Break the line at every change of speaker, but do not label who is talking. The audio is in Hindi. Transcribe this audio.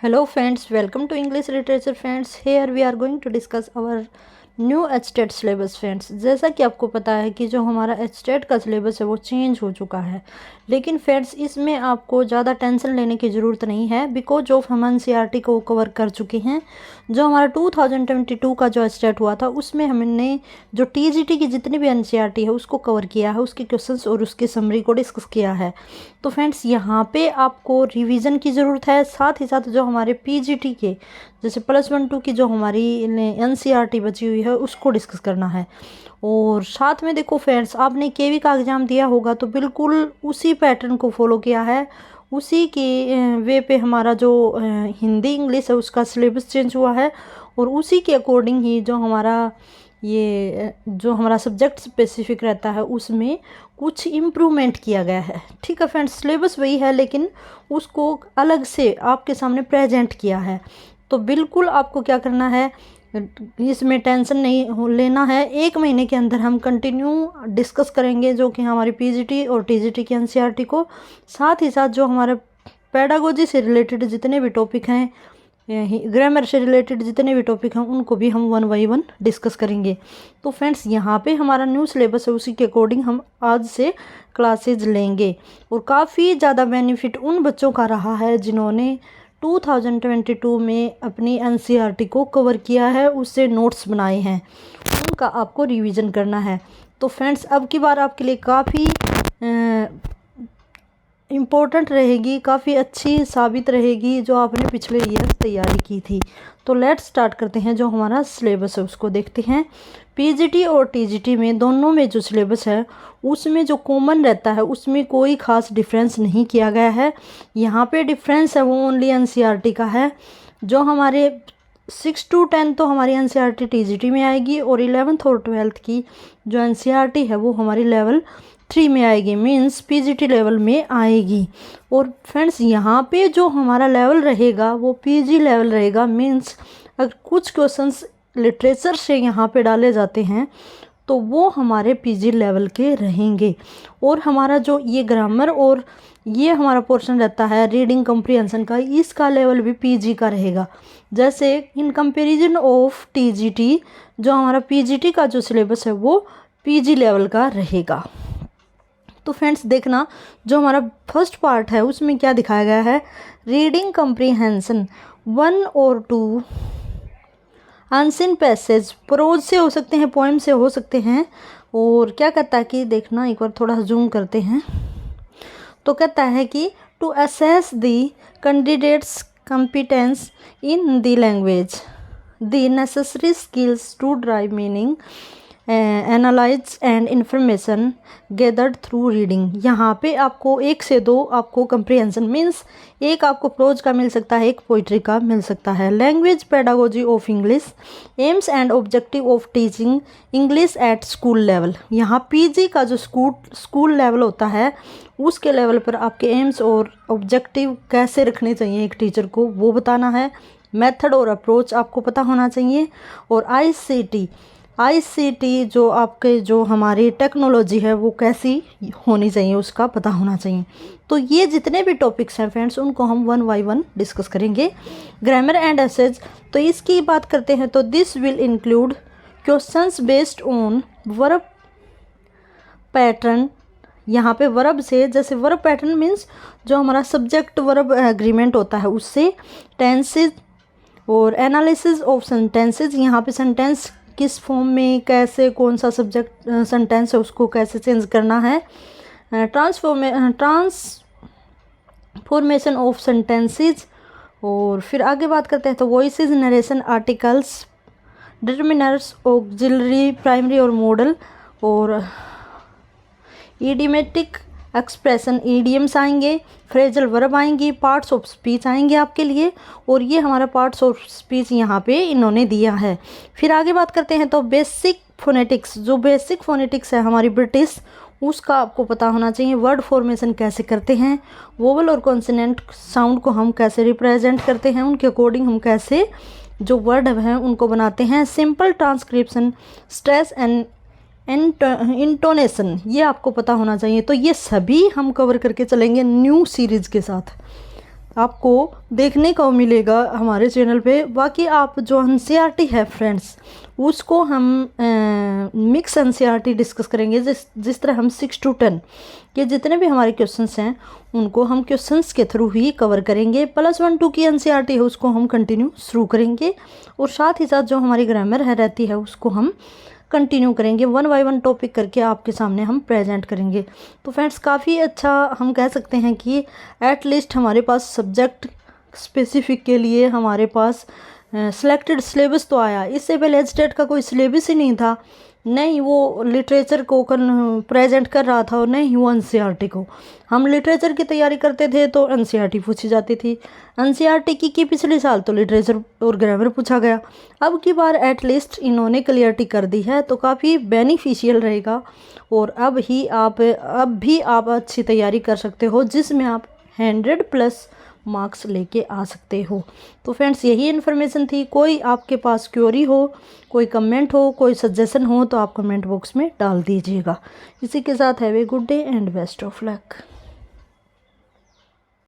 Hello friends, welcome to English Literature friends. Here we are going to discuss our new HTET syllabus friends. जैसा कि आपको पता है कि जो हमारा एचटेट का सिलेबस है वो चेंज हो चुका है, लेकिन फ्रेंड्स इसमें आपको ज़्यादा टेंशन लेने की ज़रूरत नहीं है बिकॉज ऑफ हम एनसीईआरटी को कवर कर चुके हैं। जो हमारा 2022 का जो एचटेट हुआ था उसमें हमने जो टीजीटी की जितनी भी एनसीईआरटी है उसको कवर किया है, उसके क्वेश्चंस और उसकी समरी को डिस्कस किया है। तो फ्रेंड्स यहाँ पे आपको रिवीजन की ज़रूरत है, साथ ही साथ जो हमारे पीजीटी के जैसे +1 2 की जो हमारी एनसीईआरटी बची हुई है उसको डिस्कस करना है। और साथ में देखो फ्रेंड्स, आपने केवी का एग्ज़ाम दिया होगा तो बिल्कुल उसी पैटर्न को फॉलो किया है, उसी के वे पे हमारा जो हिंदी इंग्लिश है उसका सिलेबस चेंज हुआ है और उसी के अकॉर्डिंग ही जो हमारा सब्जेक्ट स्पेसिफिक रहता है उसमें कुछ इम्प्रूवमेंट किया गया है। ठीक है फ्रेंड्स, सिलेबस वही है लेकिन उसको अलग से आपके सामने प्रेजेंट किया है। तो बिल्कुल आपको क्या करना है, इसमें टेंशन नहीं लेना है। 1 महीने के अंदर हम कंटिन्यू डिस्कस करेंगे जो कि हमारी पीजीटी और टीजीटी की एनसीईआरटी को, साथ ही साथ जो हमारे पेडागोजी से रिलेटेड जितने भी टॉपिक हैं, ग्रामर से रिलेटेड जितने भी टॉपिक हैं उनको भी हम 1 बाय 1 डिस्कस करेंगे। तो फ्रेंड्स यहाँ पे हमारा न्यू सिलेबस है, उसी के अकॉर्डिंग हम आज से क्लासेज लेंगे और काफ़ी ज़्यादा बेनिफिट उन बच्चों का रहा है जिन्होंने 2022 में अपनी एनसीईआरटी को कवर किया है, उससे नोट्स बनाए हैं, उनका आपको रिवीजन करना है। तो फ्रेंड्स अब की बार आपके लिए काफ़ी इम्पोर्टेंट रहेगी, काफ़ी अच्छी साबित रहेगी जो आपने पिछले ईयर तैयारी की थी। तो लेट्स स्टार्ट करते हैं। जो हमारा सिलेबस है उसको देखते हैं। पीजीटी और टीजीटी में दोनों में जो सिलेबस है उसमें जो कॉमन रहता है उसमें कोई ख़ास डिफरेंस नहीं किया गया है। यहाँ पे डिफरेंस है वो ओनली एनसीईआरटी का है। जो हमारे 6 to 10 तो हमारी एनसीईआरटी टीजीटी में आएगी और 11th और 12th की जो एनसीईआरटी है वो हमारी लेवल 3 में आएगी, मीन्स पीजीटी लेवल में आएगी। और फ्रेंड्स यहाँ पे जो हमारा लेवल रहेगा वो पीजी लेवल रहेगा, मीन्स अगर कुछ क्वेश्चंस लिटरेचर से यहाँ पे डाले जाते हैं तो वो हमारे पीजी लेवल के रहेंगे। और हमारा जो ये ग्रामर और ये हमारा पोर्शन रहता है रीडिंग कम्प्रीहेंशन का, इसका लेवल भी पीजी का रहेगा। जैसे इन कंपैरिजन ऑफ टीजीटी जो हमारा पीजीटी का जो सिलेबस है वो पीजी लेवल का रहेगा। तो फ्रेंड्स देखना, जो हमारा फर्स्ट पार्ट है उसमें क्या दिखाया गया है, रीडिंग कम्प्रीहेंशन 1 और 2, अनसीन पैसेज, प्रोज से हो सकते हैं, पोएम से हो सकते हैं। और क्या कहता है कि देखना, एक बार थोड़ा जूम करते हैं तो कहता है कि to assess the candidates competence in the language, the necessary skills to drive meaning, analyse and information gathered through reading. यहाँ पे आपको 1 से 2 आपको कंप्रीहेंशन मीन्स एक आपको प्रोज का मिल सकता है, एक पोइट्री का मिल सकता है। Language pedagogy of English, AIIMS and objective of teaching English at school level. यहाँ पीजी का जो स्कूल लेवल होता है उसके लेवल पर आपके एम्स और ऑब्जेक्टिव कैसे रखने चाहिए एक टीचर को वो बताना है। मेथड और अप्रोच आपको पता होना चाहिए। और आईसीटी जो आपके जो हमारी टेक्नोलॉजी है वो कैसी होनी चाहिए उसका पता होना चाहिए। तो ये जितने भी टॉपिक्स हैं फ्रेंड्स उनको हम 1 बाय 1 डिस्कस करेंगे। ग्रामर एंड एसेज, तो इसकी बात करते हैं तो this will include questions based on verb pattern. यहाँ पे वर्ब से, जैसे वर्ब पैटर्न मीन्स जो हमारा सब्जेक्ट वर्ब एग्रीमेंट होता है उससे, टेंसेज और एनालिसिस ऑफ सेंटेंसेज। यहाँ पे सेंटेंस किस फॉर्म में, कैसे, कौन सा सब्जेक्ट सेंटेंस है उसको कैसे चेंज करना है, ट्रांसफॉर्मेशन ऑफ सेंटेंसेज। और फिर आगे बात करते हैं तो voices, narration, articles, determiners, auxiliary, primary और मॉडल, और इडियोमेटिक एक्सप्रेशन, ईडियम्स आएंगे, फ्रेजल वर्ब आएंगी, पार्ट्स ऑफ स्पीच आएंगे आपके लिए। और ये हमारा पार्ट्स ऑफ स्पीच यहाँ पे इन्होंने दिया है। फिर आगे बात करते हैं तो बेसिक फोनेटिक्स, जो बेसिक फोनेटिक्स है हमारी ब्रिटिश उसका आपको पता होना चाहिए। वर्ड फॉर्मेशन कैसे करते हैं, वोवल और कॉन्सोनेंट साउंड को हम कैसे रिप्रेजेंट करते हैं, उनके अकॉर्डिंग हम कैसे जो वर्ड हैं उनको बनाते हैं। Simple transcription, stress and intonation, ये आपको पता होना चाहिए। तो ये सभी हम कवर करके चलेंगे न्यू सीरीज़ के साथ। आपको देखने को मिलेगा हमारे चैनल पे। बाकी आप जो एनसीईआरटी है फ्रेंड्स, उसको हम मिक्स एनसीईआरटी डिस्कस करेंगे। जिस तरह हम 6 to 10 के जितने भी हमारे क्वेश्चंस हैं उनको हम क्वेश्चंस के थ्रू ही कवर करेंगे। +1 2 की एनसीईआरटी है उसको हम कंटिन्यू शुरू करेंगे, और साथ ही साथ जो हमारी ग्रामर है रहती है उसको हम कंटिन्यू करेंगे। 1 by 1 टॉपिक करके आपके सामने हम प्रेजेंट करेंगे। तो फ्रेंड्स काफ़ी अच्छा हम कह सकते हैं कि एटलीस्ट हमारे पास सब्जेक्ट स्पेसिफिक के लिए हमारे पास सिलेक्टेड सिलेबस तो आया। इससे पहले एचटेट का कोई सिलेबस ही नहीं था, नहीं वो लिटरेचर को प्रेजेंट कर रहा था और नहीं वो एनसीईआरटी को। हम लिटरेचर की तैयारी करते थे तो एनसीईआरटी पूछी जाती थी, एनसीईआरटी की पिछले साल तो लिटरेचर और ग्रामर पूछा गया। अब की बार एटलीस्ट इन्होंने क्लियरिटी कर दी है तो काफ़ी बेनिफिशियल रहेगा, और अब भी आप अच्छी तैयारी कर सकते हो जिसमें आप 100+ मार्क्स लेके आ सकते हो। तो फ्रेंड्स यही इन्फॉर्मेशन थी। कोई आपके पास क्वेरी हो, कोई कमेंट हो, कोई सजेशन हो तो आप कमेंट बॉक्स में डाल दीजिएगा। इसी के साथ have a good day and best of luck.